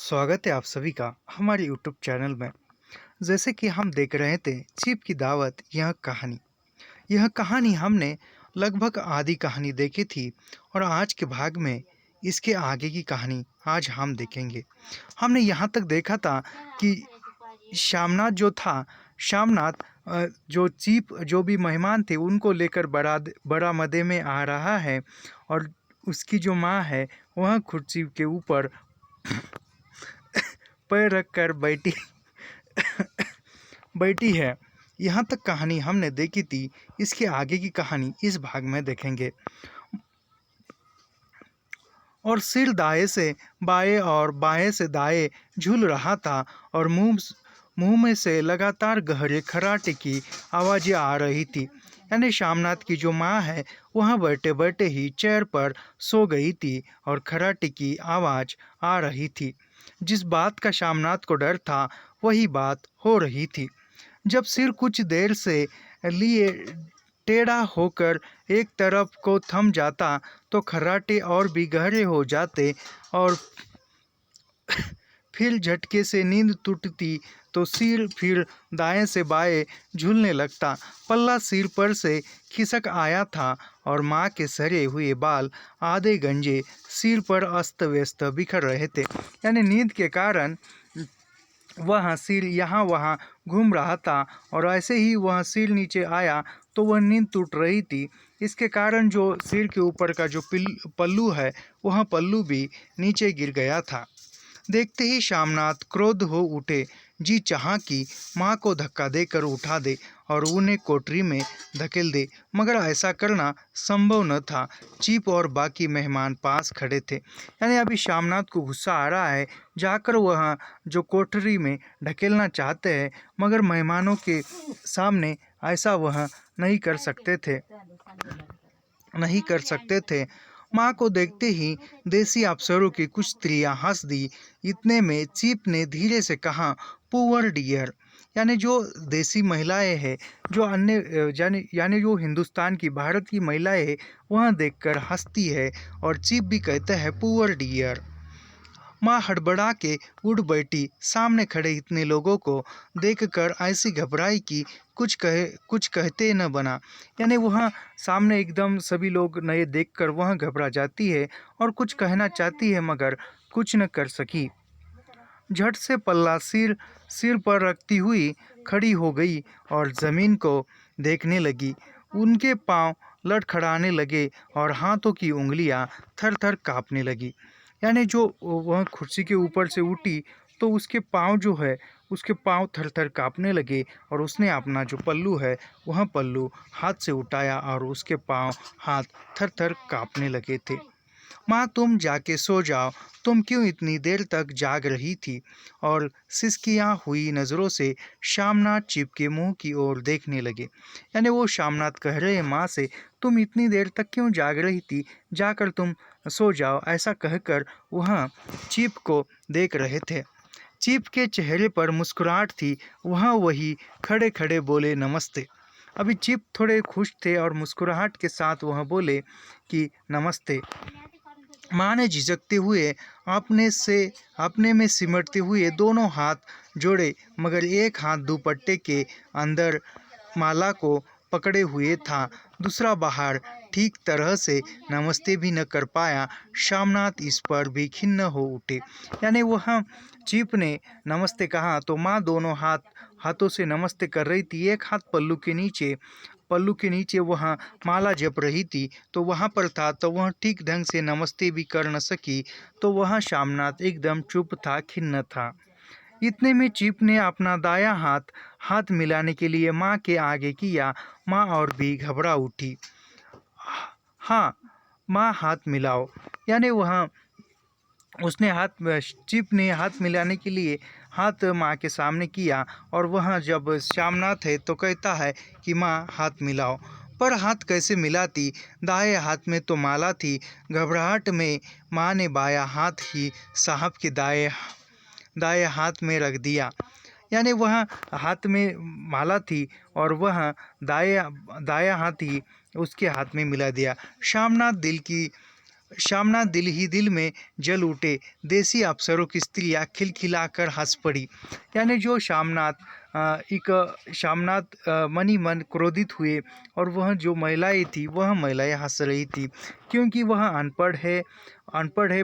स्वागत है आप सभी का हमारे यूट्यूब चैनल में। जैसे कि हम देख रहे थे चीप की दावत यह कहानी हमने लगभग आधी कहानी देखी थी और आज के भाग में इसके आगे की कहानी आज हम देखेंगे। हमने यहाँ तक देखा था कि श्यामनाथ जो था श्यामनाथ जो चीप जो भी मेहमान थे उनको लेकर बड़ा मदे में आ रहा है और उसकी जो माँ है वह कुर्सी के ऊपर पैर रख कर बैठी है। यहाँ तक कहानी हमने देखी थी। इसके आगे की कहानी इस भाग में देखेंगे। और सिर दाएं से बाएं और बाएं से दाएं झूल रहा था और मुंह में से लगातार गहरे खर्राटे की आवाज़ें आ रही थी। यानी श्यामनाथ की जो माँ है वह बैठे बैठे ही चेयर पर सो गई थी और खर्राटे की आवाज़ आ रही थी। जिस बात का श्यामनाथ को डर था वही बात हो रही थी। जब सिर कुछ देर से लिए टेढ़ा होकर एक तरफ को थम जाता तो खर्राटे और भी गहरे हो जाते और फिर झटके से नींद टूटती तो सिर फिर दाएं से बाएं झूलने लगता। पल्ला सिर पर से खिसक आया था और माँ के सरे हुए बाल आधे गंजे सिर पर अस्त व्यस्त बिखर रहे थे। यानी नींद के कारण वह सिर यहाँ वहाँ घूम रहा था और ऐसे ही वह सिर नीचे आया तो वह नींद टूट रही थी। इसके कारण जो सिर के ऊपर का जो पल्लू है वह पल्लू भी नीचे गिर गया था। देखते ही श्यामनाथ क्रोध हो उठे। जी चाहा कि माँ को धक्का देकर उठा दे और उन्हें कोठरी में धकेल दे, मगर ऐसा करना संभव न था। चीप और बाकी मेहमान पास खड़े थे। यानी अभी श्यामनाथ को गुस्सा आ रहा है, जाकर वह जो कोठरी में ढकेलना चाहते हैं, मगर मेहमानों के सामने ऐसा वह नहीं कर सकते थे। माँ को देखते ही देसी अफसरों की कुछ स्त्रियां हंस दी। इतने में चीप ने धीरे से कहा, पुअर डियर। यानी जो देसी महिलाएं हैं, जो अन्य यानी जो हिंदुस्तान की भारत की महिलाएं हैं, वह देखकर हंसती है और चीप भी कहता है पुअर डियर। माँ हड़बड़ा के उठ बैठी। सामने खड़े इतने लोगों को देखकर ऐसी घबराई कि कुछ कहते न बना। यानी वह सामने एकदम सभी लोग नए देखकर वह घबरा जाती है और कुछ कहना चाहती है मगर कुछ न कर सकी। झट से पल्ला सिर पर रखती हुई खड़ी हो गई और ज़मीन को देखने लगी। उनके पांव लड़खड़ाने लगे और हाथों की उंगलियां थर थर कांपने लगी। यानी जो वह कुर्सी के ऊपर से उठी तो उसके पांव थर थर कांपने लगे और उसने अपना जो पल्लू है वह पल्लू हाथ से उठाया और उसके पांव हाथ थर थर कांपने लगे थे। माँ तुम जाके सो जाओ, तुम क्यों इतनी देर तक जाग रही थी? और सिसकियाँ हुई नज़रों से श्यामनाथ चिप के मुंह की ओर देखने लगे। यानी वो श्यामनाथ कह रहे हैं माँ से, तुम इतनी देर तक क्यों जाग रही थी? जाकर तुम सो जाओ। ऐसा कहकर वह चिप को देख रहे थे। चिप के चेहरे पर मुस्कुराहट थी। वह वही खड़े खड़े बोले, नमस्ते। अभी चिप थोड़े खुश थे और मुस्कुराहट के साथ वह बोले कि नमस्ते। माँ ने झिझकते हुए अपने में सिमटते हुए दोनों हाथ जोड़े, मगर एक हाथ दुपट्टे के अंदर माला को पकड़े हुए था, दूसरा बाहर। ठीक तरह से नमस्ते भी न कर पाया। श्यामनाथ इस पर भी खिन्न हो उठे। यानी वह चीप ने नमस्ते कहा तो माँ दोनों हाथों से नमस्ते कर रही थी। एक हाथ पल्लू के नीचे वह माला जप रही थी तो वहाँ पर था, तो वह ठीक ढंग से नमस्ते भी कर न सकी। तो वह श्यामनाथ एकदम चुप था, खिन्न था। इतने में चीप ने अपना दायां हाथ मिलाने के लिए माँ के आगे किया। माँ और भी घबरा उठी। हाँ माँ, हाथ मिलाओ। यानी चीप ने हाथ मिलाने के लिए हाथ माँ के सामने किया और वह जब श्यामनाथ है तो कहता है कि माँ हाथ मिलाओ। पर हाथ कैसे मिलाती? दाएं हाथ में तो माला थी। घबराहट में माँ ने बायां हाथ ही साहब के दाएं हाथ में रख दिया। यानी वह हाथ में माला थी और वह दायां हाथ ही उसके हाथ में मिला दिया। श्यामनाथ शामनाथ दिल ही दिल में जल उठे। देसी अफसरों की स्त्रियां खिलखिलाकर हंस पड़ी। यानी जो शामनाथ मन ही मन क्रोधित हुए और वह जो महिलाएं थी वह महिलाएं हंस रही थी, क्योंकि वह अनपढ़ है,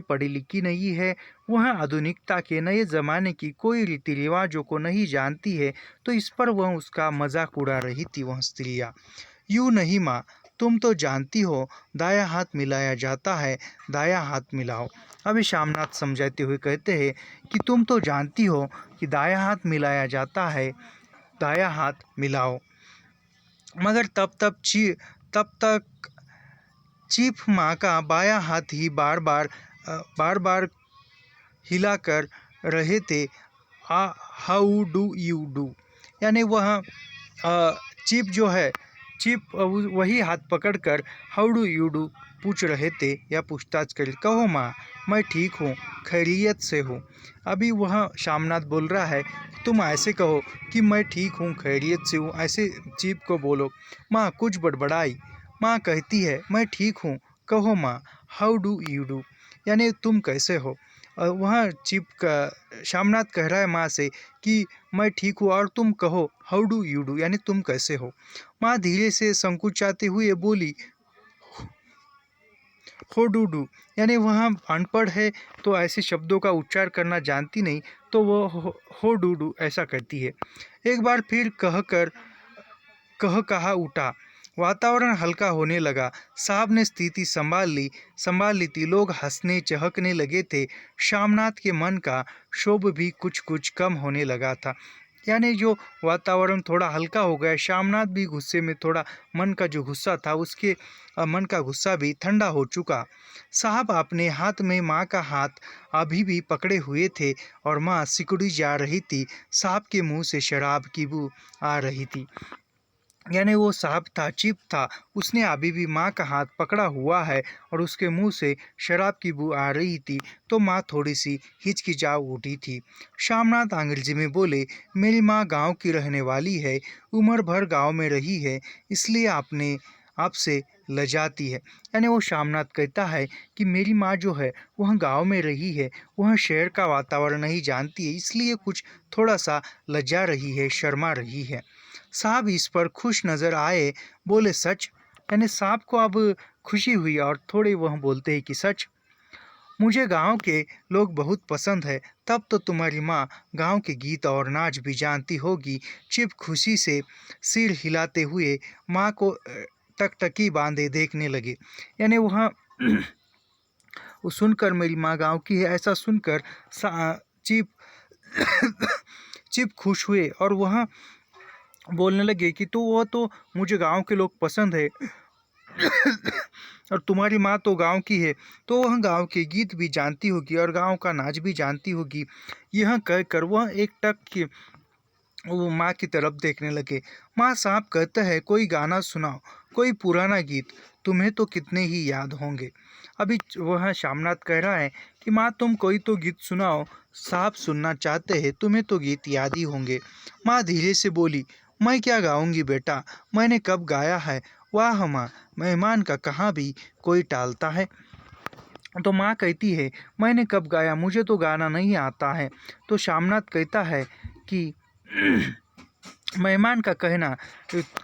पढ़ी लिखी नहीं है। वह आधुनिकता के नए ज़माने की कोई रीति रिवाजों को नहीं जानती है, तो इस पर वह उसका मजाक उड़ा रही थी वह स्त्रियाँ। यूँ नहीं माँ, तुम तो जानती हो दायां हाथ मिलाया जाता है, दायां हाथ मिलाओ। अभी शामनाथ समझाते हुए कहते हैं कि तुम तो जानती हो कि दायां हाथ मिलाया जाता है, दायां हाथ मिलाओ। मगर तब तक चीफ माँ का बायां हाथ ही बार बार हिलाकर रहे थे। हाउ डू यू डू, यानी वह चीफ जो है, चीफ वही हाथ पकड़कर हाउ डू यू डू पूछ रहे थे या पूछताछ कर। कहो माँ, मैं ठीक हूँ, खैरियत से हूँ। अभी वह शामनाथ बोल रहा है तुम ऐसे कहो कि मैं ठीक हूँ, खैरियत से हूँ, ऐसे चीफ को बोलो। माँ कुछ बड़बड़ाई। माँ कहती है मैं ठीक हूँ, कहो माँ, हाउ डू यू डू, यानी तुम कैसे हो। वहाँ शामनाथ कह रहा है माँ से कि मैं ठीक हूँ और तुम कहो हाउ डू यू डू, यानी तुम कैसे हो। माँ धीरे से संकुचाते हुए बोली हो डू डू, यानी वह अनपढ़ है तो ऐसे शब्दों का उच्चार करना जानती नहीं, तो वो हो डू डू ऐसा कहती है। एक बार फिर कहा उठा। वातावरण हल्का होने लगा। साहब ने स्थिति संभाल ली थी। लोग हंसने चहकने लगे थे। शामनाथ के मन का क्षोभ भी कुछ कुछ कम होने लगा था। यानी जो वातावरण थोड़ा हल्का हो गया, शामनाथ भी गुस्से में थोड़ा, मन का जो गुस्सा था उसके मन का गुस्सा भी ठंडा हो चुका। साहब अपने हाथ में माँ का हाथ अभी भी पकड़े हुए थे और माँ सिकुड़ी जा रही थी। साहब के मुंह से शराब की बू आ रही थी। यानी वो साहब था, चिप था, उसने अभी भी माँ का हाथ पकड़ा हुआ है और उसके मुंह से शराब की बू आ रही थी, तो माँ थोड़ी सी हिचकिचा उठी थी। शामनाथ अंग्रेजी में बोले, मेरी माँ गांव की रहने वाली है, उम्र भर गांव में रही है, इसलिए अपने आप से लजाती है। यानी वो शामनाथ कहता है कि मेरी माँ जो है वह गांव में रही है, वह शहर का वातावरण नहीं जानती है, इसलिए कुछ थोड़ा सा लजा रही है, शर्मा रही है। साहब इस पर खुश नजर आए, बोले सच, यानी साहब को अब खुशी हुई और थोड़े वह बोलते हैं कि सच, मुझे गांव के लोग बहुत पसंद है। तब तो तुम्हारी माँ गांव के गीत और नाच भी जानती होगी। चिप खुशी से सिर हिलाते हुए माँ को टकटकी बांधे देखने लगे। यानी वह वो सुनकर मेरी माँ गांव की है ऐसा सुनकर चिप चिप खुश हुए और वह बोलने लगे कि तो वह तो मुझे गांव के लोग पसंद है और तुम्हारी माँ तो गांव की है, तो वह गांव के गीत भी जानती होगी और गांव का नाच भी जानती होगी। यह कहकर वह एक टक के वो माँ की तरफ देखने लगे। माँ साहब कहते हैं कोई गाना सुनाओ, कोई पुराना गीत, तुम्हें तो कितने ही याद होंगे। अभी वह शामनाथ कह रहा है कि माँ तुम कोई तो गीत सुनाओ, साहब सुनना चाहते हैं, तुम्हें तो गीत याद ही होंगे। माँ धीरे से बोली, मैं क्या गाऊंगी बेटा, मैंने कब गाया है। वाह माँ, मेहमान का कहाँ भी कोई टालता है। तो माँ कहती है मैंने कब गाया, मुझे तो गाना नहीं आता है। तो शामनाथ कहता है कि मेहमान का कहना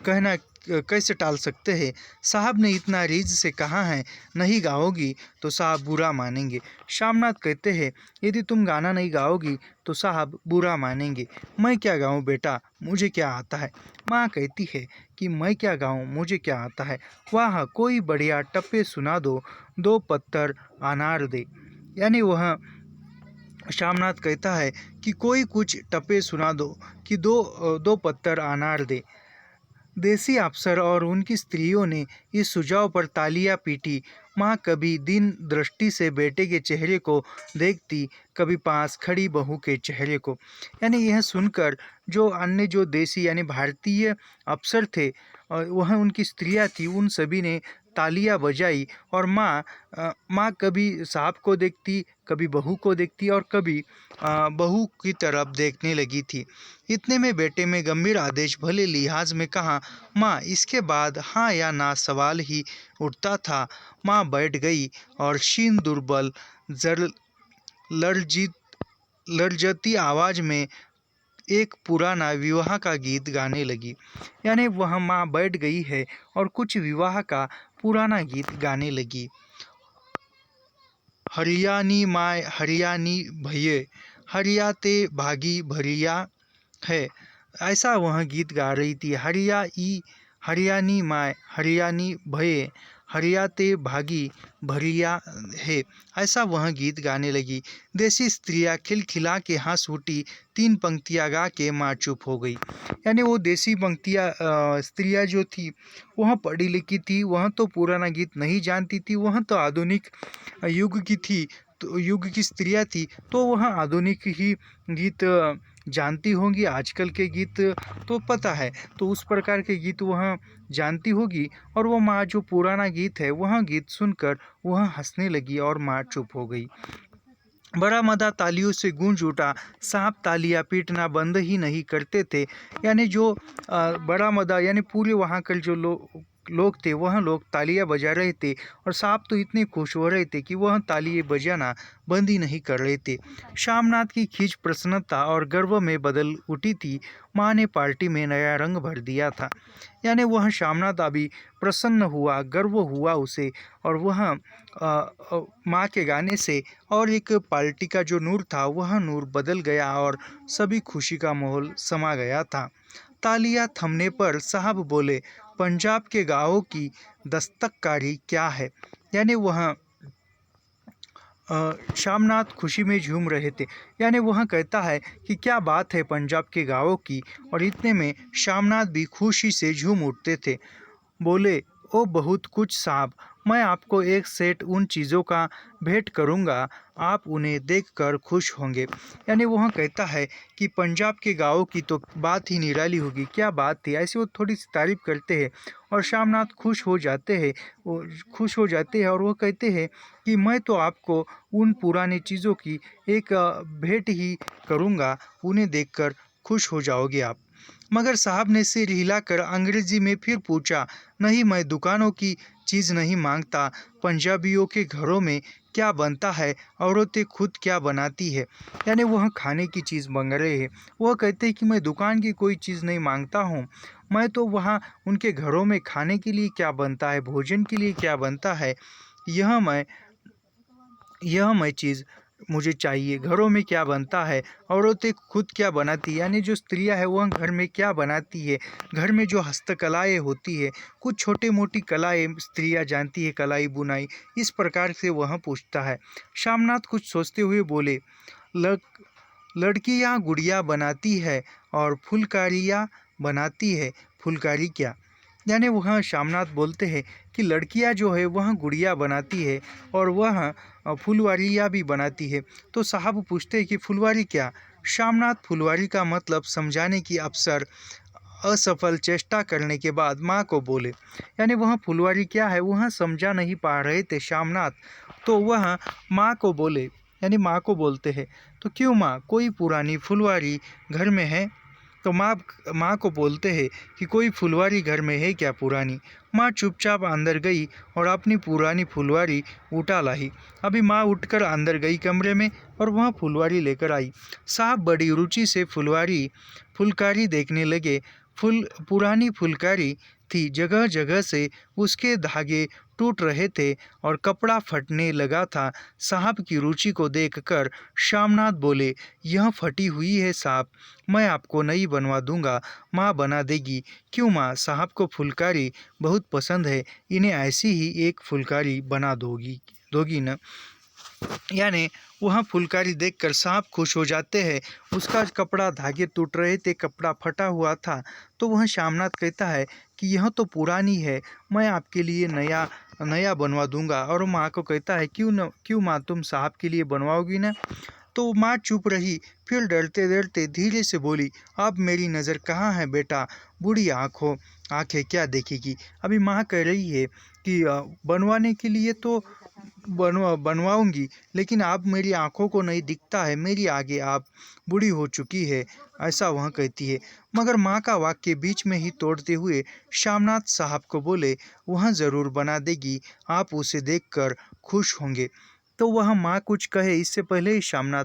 कहना कैसे टाल सकते हैं। साहब ने इतना रीझ से कहा है नहीं गाओगी तो साहब बुरा मानेंगे। शामनाथ कहते हैं यदि तुम गाना नहीं गाओगी तो साहब बुरा मानेंगे। मैं क्या गाऊं बेटा, मुझे क्या आता है। माँ कहती है कि मैं क्या गाऊं, मुझे क्या आता है। वाह कोई बढ़िया टप्पे सुना दो, दो पत्थर अनार दे। यानी वह शामनाथ कहता है कि कोई कुछ टप्पे सुना दो कि दो पत्थर अनार दे। देसी अफसर और उनकी स्त्रियों ने इस सुझाव पर तालियां पीटी। माँ कभी दीन दृष्टि से बेटे के चेहरे को देखती, कभी पास खड़ी बहू के चेहरे को। यानी यह सुनकर जो अन्य जो देसी यानी भारतीय अफसर थे और वह उनकी स्त्रियां थी, उन सभी ने तालियां बजाई और माँ कभी साहब को देखती, कभी बहू को देखती और कभी बहू की तरफ देखने लगी थी। इतने में बेटे में गंभीर आदेश भले लिहाज में कहा, माँ। इसके बाद हाँ या ना सवाल ही उठता था। माँ बैठ गई और क्षीण दुर्बल जर लर्जित लर्जती आवाज में एक पुराना विवाह का गीत गाने लगी। यानी वह माँ बैठ गई है और कुछ विवाह का पुराना गीत गाने लगी। हरियाणी माय हरियाणी भैये, हरियाते भागी भरिया है, ऐसा वह गीत गा रही थी। हरियाणी माय हरियाणी भये, हरियाते भागी भरिया है, ऐसा वह गीत गाने लगी। देसी स्त्रियाँ खिलखिला के हंस उठी। 3 पंक्तियाँ गा के माँ चुप हो गई। यानी वो देसी पंक्तियाँ स्त्रियाँ जो थी वह पढ़ी लिखी थी, वह तो पुराना गीत नहीं जानती थी, वह तो आधुनिक युग की थी, तो युग की स्त्रियाँ थी, तो वह आधुनिक ही गीत जानती होंगी। आजकल के गीत तो पता है, तो उस प्रकार के गीत वह जानती होगी। और वो माँ जो पुराना गीत है वह गीत सुनकर वह हंसने लगी और माँ चुप हो गई। बड़ा मदा तालियों से गूंज उठा। सांप तालियां पीटना बंद ही नहीं करते थे। यानी जो बड़ा मदा यानी पूरे वहाँ के जो लोग थे वह लोग तालियां बजा रहे थे और सांप तो इतने खुश हो रहे थे कि वह तालियां बजाना बंद ही नहीं कर रहे थे। श्यामनाथ की खींच प्रसन्नता और गर्व में बदल उठी थी। माँ ने पार्टी में नया रंग भर दिया था। यानी वह श्यामनाथ अभी प्रसन्न हुआ, गर्व हुआ उसे, और वह माँ के गाने से और एक पार्टी का जो नूर था वह नूर बदल गया और सभी खुशी का माहौल समा गया था। तालियां थमने पर साहब बोले, पंजाब के गाँवों की दस्तकारी क्या है। यानी वह श्यामनाथ खुशी में झूम रहे थे। यानी वह कहता है कि क्या बात है पंजाब के गाँवों की, और इतने में श्यामनाथ भी खुशी से झूम उठते थे। बोले, ओ बहुत कुछ साहब, मैं आपको एक सेट उन चीज़ों का भेंट करूंगा, आप उन्हें देखकर खुश होंगे। यानी वह कहता है कि पंजाब के गाँवों की तो बात ही निराली होगी, क्या बात थी, ऐसे वो थोड़ी सी तारीफ करते हैं और श्यामनाथ खुश हो जाते हैं। वो खुश हो जाते हैं और वो कहते हैं कि मैं तो आपको उन पुरानी चीज़ों की एक भेंट ही करूँगा, उन्हें देखकर खुश हो जाओगे आप। मगर साहब ने सिर हिलाकर अंग्रेजी में फिर पूछा, नहीं, मैं दुकानों की चीज़ नहीं मांगता। पंजाबियों के घरों में क्या बनता है, औरतें खुद क्या बनाती है। यानी वह खाने की चीज़ मांग रहे हैं। वह कहते हैं कि मैं दुकान की कोई चीज़ नहीं मांगता हूँ, मैं तो वहाँ उनके घरों में खाने के लिए क्या बनता है, भोजन के लिए क्या बनता है, यह मैं चीज़ मुझे चाहिए। घरों में क्या बनता है, औरतें खुद क्या बनाती है, यानी जो स्त्रियां है वह घर में क्या बनाती है, घर में जो हस्तकलाएँ होती है, कुछ छोटी मोटी कलाएँ स्त्रियां जानती है, कलाई बुनाई, इस प्रकार से वह पूछता है। श्यामनाथ कुछ सोचते हुए बोले, लड़कियां गुड़िया बनाती है और फुलकारियाँ बनाती है। फुलकारी क्या? यानी वह श्यामनाथ बोलते हैं कि लड़कियां जो है वह गुड़िया बनाती है और वह फुलवारियाँ भी बनाती है। तो साहब पूछते हैं कि फुलवारी क्या? श्यामनाथ फुलवारी का मतलब समझाने की अवसर असफल चेष्टा करने के बाद माँ को बोले। यानी वह फुलवारी क्या है वह समझा नहीं पा रहे थे श्यामनाथ, तो वह माँ को बोले, यानी माँ को बोलते हैं, तो क्यों माँ, कोई पुरानी फुलवारी घर में है? तो माँ को बोलते हैं कि कोई फुलवारी घर में है क्या पुरानी। माँ चुपचाप अंदर गई और अपनी पुरानी फुलवारी उठा लाई। अभी माँ उठकर अंदर गई कमरे में और वह फुलवारी लेकर आई। साहब बड़ी रुचि से फुलकारी देखने लगे। पुरानी फुलकारी थी, जगह जगह से उसके धागे टूट रहे थे और कपड़ा फटने लगा था। साहब की रुचि को देखकर श्यामनाथ बोले, यह फटी हुई है साहब, मैं आपको नई बनवा दूंगा, माँ बना देगी। क्यों माँ, साहब को फुलकारी बहुत पसंद है, इन्हें ऐसी ही एक फुलकारी बना दोगी न। यानी वह फुलकारी देखकर साहब खुश हो जाते हैं। उसका कपड़ा धागे टूट रहे थे, कपड़ा फटा हुआ था, तो वह श्यामनाथ कहता है कि यह तो पुरानी है, मैं आपके लिए नया बनवा दूंगा। और माँ को कहता है, क्यों माँ, तुम साहब के लिए बनवाओगी ना? तो माँ चुप रही, फिर डरते डरते धीरे से बोली, अब मेरी नज़र कहाँ है बेटा, बूढ़ी आंखें क्या देखेगी। अभी माँ कह रही है कि बनवाने के लिए तो बनवाऊंगी, लेकिन आप मेरी आंखों को नहीं दिखता है, मेरी आगे आप बूढ़ी हो चुकी है, ऐसा वह कहती है। मगर माँ का वाक्य बीच में ही तोड़ते हुए श्यामनाथ साहब को बोले, वह ज़रूर बना देगी, आप उसे देखकर खुश होंगे। तो वह माँ कुछ कहे इससे पहले ही श्यामनाथ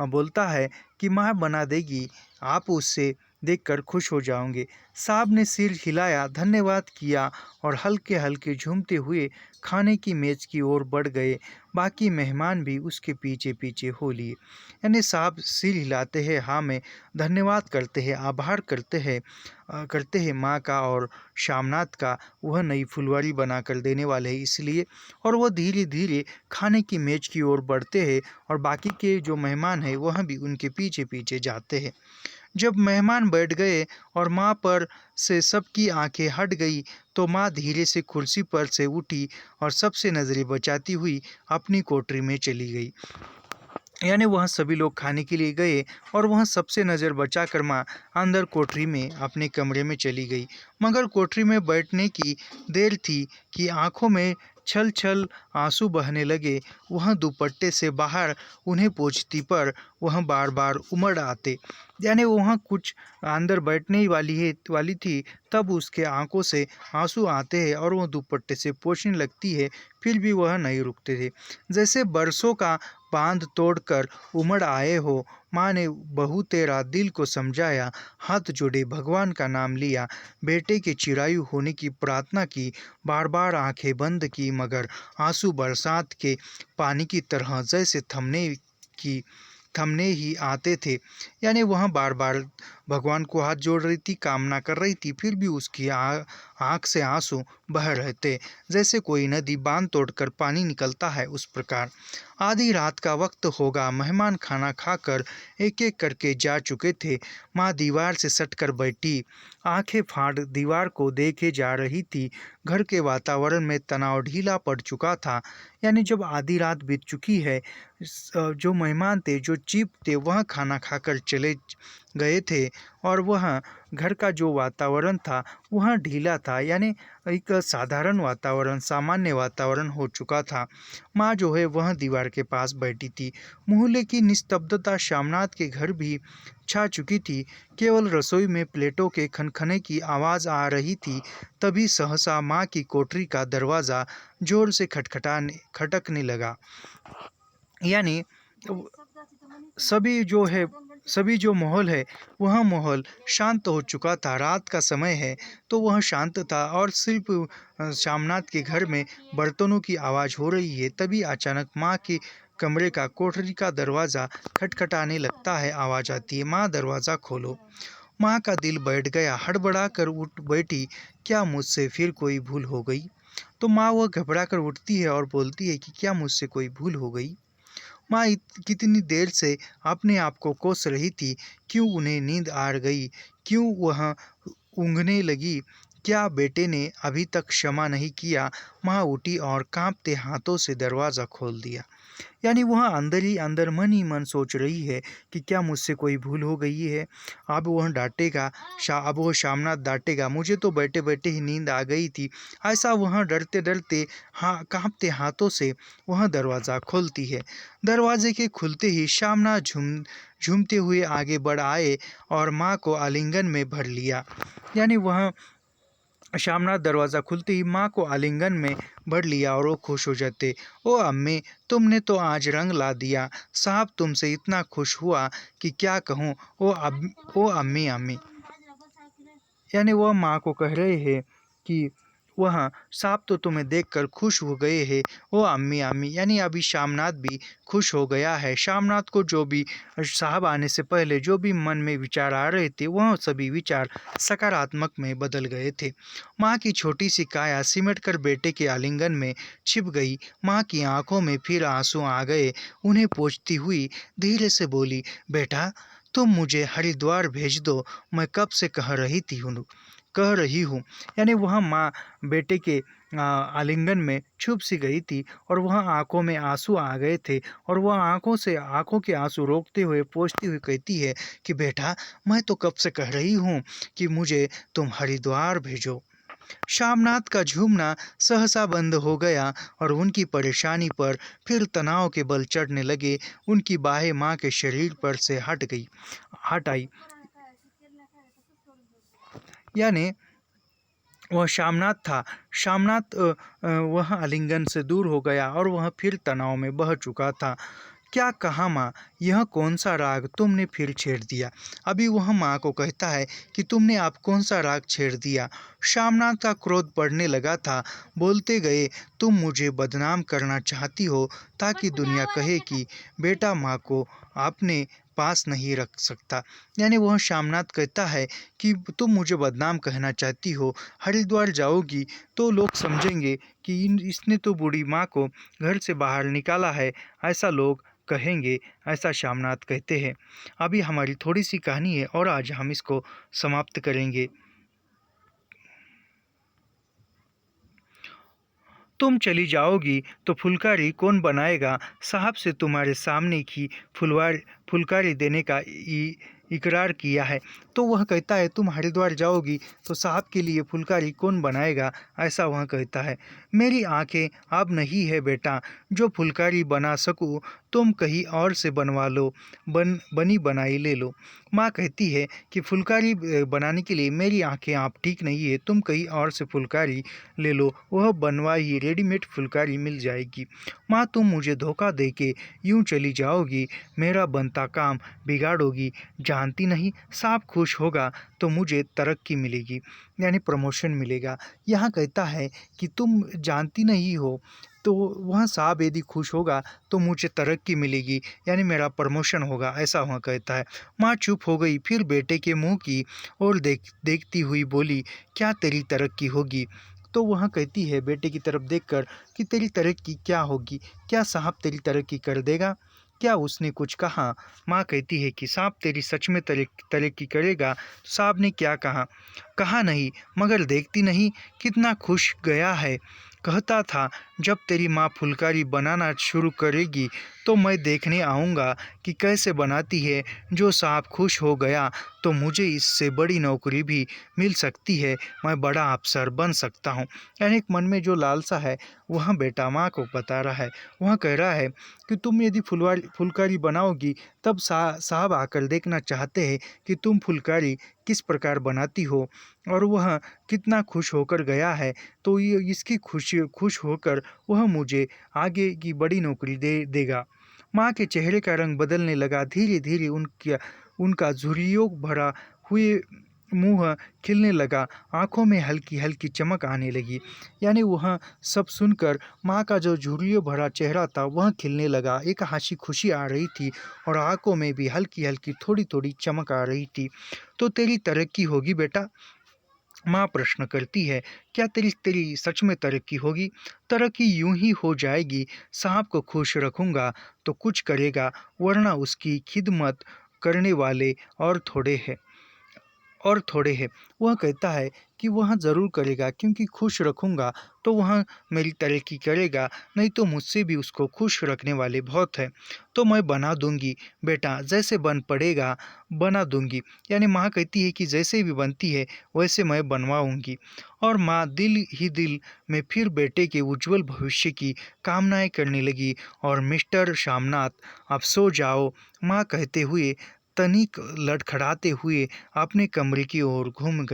बोलता है कि माँ बना देगी, आप उससे देखकर खुश हो जाओगे। साहब ने सिर हिलाया, धन्यवाद किया और हल्के हल्के झूमते हुए खाने की मेज की ओर बढ़ गए। बाकी मेहमान भी उसके पीछे पीछे हो लिए। यानी साहब सिर हिलाते हैं, हाँ में धन्यवाद करते हैं, आभार करते हैं माँ का और श्यामनाथ का, वह नई फुलवारी बना कर देने वाले हैं इसलिए। और वह धीरे धीरे खाने की मेज की ओर बढ़ते हैं और बाकी के जो मेहमान हैं वह भी उनके पीछे पीछे जाते हैं। जब मेहमान बैठ गए और माँ पर से सबकी आंखें हट गई, तो माँ धीरे से कुर्सी पर से उठी और सबसे नज़रें बचाती हुई अपनी कोठरी में चली गई। यानी वह सभी लोग खाने के लिए गए और वह सबसे नज़र बचाकर माँ अंदर कोठरी में अपने कमरे में चली गई। मगर कोठरी में बैठने की देर थी कि आंखों में छल छल आंसू बहने लगे। वह दुपट्टे से बाहर उन्हें पोंछती पर वह बार बार उमड़ आते। यानी वह कुछ अंदर बैठने ही वाली थी, तब उसके आंखों से आंसू आते हैं और वह दुपट्टे से पोंछने लगती है, फिर भी वह नहीं रुकते थे। जैसे बरसों का बांध तोड़कर उमड़ आए हो। माँ ने बहू तेरा दिल को समझाया, हाथ जोड़े भगवान का नाम लिया, बेटे के चिरायु होने की प्रार्थना की, बार बार आंखें बंद की, मगर आंसू बरसात के पानी की तरह जैसे थमने ही आते थे। यानी वह बार बार भगवान को हाथ जोड़ रही थी, कामना कर रही थी, फिर भी उसकी आँख से आंसू बह रहे थे, जैसे कोई नदी बांध तोड़कर पानी निकलता है उस प्रकार। आधी रात का वक्त होगा, मेहमान खाना खाकर एक एक करके जा चुके थे। माँ दीवार से सटकर बैठी, आंखें फाड़ दीवार को देखे जा रही थी। घर के वातावरण में तनाव ढीला पड़ चुका था। यानी जब आधी रात बीत चुकी है, जो मेहमान थे, जो चीफ थे, वह खाना खाकर चले गए थे और वह घर का जो वातावरण था वह ढीला था, यानी एक साधारण वातावरण, सामान्य वातावरण हो चुका था। माँ जो है वह दीवार के पास बैठी थी। मोहल्ले की निस्तब्धता श्यामनाथ के घर भी छा चुकी थी। केवल रसोई में प्लेटों के खनखने की आवाज़ आ रही थी। तभी सहसा माँ की कोठरी का दरवाज़ा जोर से खटकने लगा। यानी सभी जो माहौल है वह माहौल शांत हो चुका था। रात का समय है तो वह शांत था और सिर्फ श्यामनाथ के घर में बर्तनों की आवाज़ हो रही है। तभी अचानक माँ के कमरे का कोठरी का दरवाज़ा खटखटाने लगता है। आवाज़ आती है, माँ दरवाज़ा खोलो। माँ का दिल बैठ गया, हड़बड़ा कर उठ बैठी, क्या मुझसे फिर कोई भूल हो गई। तो माँ वह घबरा कर उठती है और बोलती है कि क्या मुझसे कोई भूल हो गई। माँ कितनी देर से अपने आप को कोस रही थी, क्यों उन्हें नींद आ गई, क्यों वह ऊँघने लगी, क्या बेटे ने अभी तक क्षमा नहीं किया। माँ उठी और कांपते हाथों से दरवाज़ा खोल दिया। यानी वह अंदर ही अंदर मन ही मन सोच रही है कि क्या मुझसे कोई भूल हो गई है। अब वो श्यामनाथ डांटेगा, मुझे तो बैठे बैठे ही नींद आ गई थी। ऐसा वह डरते डरते कांपते हाथों से वह दरवाज़ा खोलती है। दरवाजे के खुलते ही श्यामनाथ झूमते हुए आगे बढ़ आए और माँ को आलिंगन में भर लिया। यानी वह श्यामनाथ दरवाज़ा खुलते ही माँ को आलिंगन में भर लिया और वो खुश हो जाते। ओ अम्मी, तुमने तो आज रंग ला दिया, साहब तुमसे इतना खुश हुआ कि क्या कहूँ। ओ अम्मी अम्मी, यानी वह माँ को कह रहे हैं कि वह साहब तो तुम्हें देखकर खुश हो गए हैं। ओ अम्मी अम्मी, यानी अभी श्यामनाथ भी खुश हो गया है। श्यामनाथ को जो भी साहब आने से पहले जो भी मन में विचार आ रहे थे वह सभी विचार सकारात्मक में बदल गए थे। माँ की छोटी सी काया सिमट कर बेटे के आलिंगन में छिप गई। माँ की आंखों में फिर आंसू आ गए। उन्हें पोंछती हुई धीरे से बोली, बेटा तुम मुझे हरिद्वार भेज दो, मैं कब से कह रही थी कह रही हूँ। यानी वह माँ बेटे के आलिंगन में छुप सी गई थी और वह आंखों में आंसू आ गए थे और वह आंखों के आंसू रोकते हुए पोंछती हुई कहती है कि बेटा, मैं तो कब से कह रही हूँ कि मुझे तुम हरिद्वार भेजो। शामनाथ का झूमना सहसा बंद हो गया और उनकी परेशानी पर फिर तनाव के बल चढ़ने लगे। उनकी बाहें माँ के शरीर पर से हट आई। यानी वह शामनाथ था। वह आलिंगन से दूर हो गया और वह फिर तनाव में बह चुका था। क्या कहा माँ, यह कौन सा राग तुमने फिर छेड़ दिया? अभी वह माँ को कहता है कि तुमने आप कौन सा राग छेड़ दिया। शामनाथ का क्रोध बढ़ने लगा था। बोलते गए, तुम मुझे बदनाम करना चाहती हो ताकि दुनिया कहे कि बेटा माँ को आपने पास नहीं रख सकता। यानी वह शामनाथ कहता है कि तुम मुझे बदनाम कहना चाहती हो, हरिद्वार जाओगी तो लोग समझेंगे कि इसने तो बूढ़ी माँ को घर से बाहर निकाला है, ऐसा लोग कहेंगे। ऐसा शामनाथ कहते हैं। अभी हमारी थोड़ी सी कहानी है और आज हम इसको समाप्त करेंगे। तुम चली जाओगी तो फुलकारी कौन बनाएगा? साहब से तुम्हारे सामने की फुलकारी देने का इकरार किया है। तो वह कहता है तुम हरिद्वार जाओगी तो साहब के लिए फुलकारी कौन बनाएगा? ऐसा वह कहता है। मेरी आंखें अब नहीं है बेटा जो फुलकारी बना सकूं, तुम कहीं और से बनवा लो, बनी बनाई ले लो। माँ कहती है कि फुलकारी बनाने के लिए मेरी आंखें आप ठीक नहीं है, तुम कहीं और से फुलकारी ले लो, वह बनवाई रेडीमेड फुलकारी मिल जाएगी। माँ, तुम मुझे धोखा दे के यूं चली जाओगी, मेरा बनता काम बिगाड़ोगी। जानती नहीं, साहब खुश होगा तो मुझे तरक्की मिलेगी, यानी प्रमोशन मिलेगा। यहाँ कहता है कि तुम जानती नहीं हो, तो वह साहब यदि खुश होगा तो मुझे तरक्की मिलेगी, यानी मेरा प्रमोशन होगा, ऐसा वह कहता है। माँ चुप हो गई, फिर बेटे के मुंह की ओर देखती हुई बोली, क्या तेरी तरक्की होगी? तो वह कहती है बेटे की तरफ देखकर कि तेरी तरक्की क्या होगी? क्या साहब तेरी तरक्की कर देगा? क्या उसने कुछ कहा? माँ कहती है कि साहब तेरी सच में तरक्की करेगा। तो साहब ने क्या कहा? कहा नहीं, मगर देखती नहीं कितना खुश गया है। कहता था जब तेरी माँ फुलकारी बनाना शुरू करेगी तो मैं देखने आऊँगा कि कैसे बनाती है। जो साहब खुश हो गया तो मुझे इससे बड़ी नौकरी भी मिल सकती है, मैं बड़ा अफसर बन सकता हूँ। यानी मन में जो लालसा है वह बेटा माँ को बता रहा है। वह कह रहा है कि तुम यदि फुलकारी बनाओगी तब साहब आकर देखना चाहते हैं कि तुम फुलकारी किस प्रकार बनाती हो और वह कितना खुश होकर गया है। तो ये इसकी खुश होकर वह मुझे आगे की बड़ी नौकरी देगा। माँ के चेहरे का रंग बदलने लगा। धीरे धीरे उनका झुर्रियों भरा हुए मुंह खिलने लगा, आंखों में हल्की हल्की चमक आने लगी। यानी वह सब सुनकर माँ का जो झुर्रियों भरा चेहरा था वह खिलने लगा। एक हंसी खुशी आ रही थी और आंखों में भी हल्की हल्की थोड़ी थोड़ी चमक आ रही थी। तो तेरी तरक्की होगी बेटा? माँ प्रश्न करती है। क्या तेरी तेरी सच में तरक्की होगी? तरक्की यूं ही हो जाएगी, साहब को खुश रखूंगा तो कुछ करेगा, वरना उसकी खिदमत करने वाले और थोड़े हैं। वह कहता है कि वह ज़रूर करेगा, क्योंकि खुश रखूंगा तो वह मेरी तरक्की करेगा, नहीं तो मुझसे भी उसको खुश रखने वाले बहुत हैं। तो मैं बना दूंगी बेटा, जैसे बन पड़ेगा बना दूंगी। यानी माँ कहती है कि जैसे भी बनती है वैसे मैं बनवाऊंगी। और माँ दिल ही दिल में फिर बेटे के उज्जवल भविष्य की कामनाएं करने लगी। और मिस्टर शामनाथ, अब सो जाओ, माँ कहते हुए तनिक लड़खड़ाते हुए अपने कमरे की ओर घूम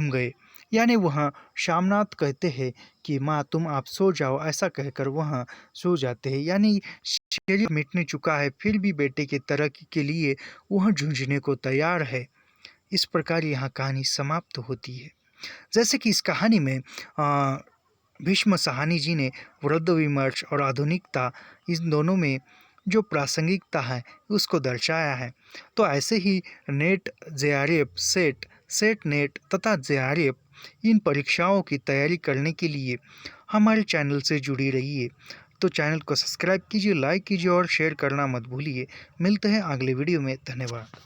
गए। यानी वह शामनाथ कहते हैं कि माँ तुम आप सो जाओ, ऐसा कहकर वह सो जाते हैं। यानी शरीर मिटने चुका है, फिर भी बेटे के तरक्की के लिए वह जूझने को तैयार है। इस प्रकार यहाँ कहानी समाप्त होती है। जैसे कि इस कहानी में भीष्म साहनी जी ने वृद्ध विमर्श और आधुनिकता, इस दोनों में जो प्रासंगिकता है उसको दर्शाया है। तो ऐसे ही नेट, जेआरएफ, सेट नेट तथा जेआरएफ, इन परीक्षाओं की तैयारी करने के लिए हमारे चैनल से जुड़ी रहिए। तो चैनल को सब्सक्राइब कीजिए, लाइक कीजिए और शेयर करना मत भूलिए। मिलते हैं अगले वीडियो में। धन्यवाद।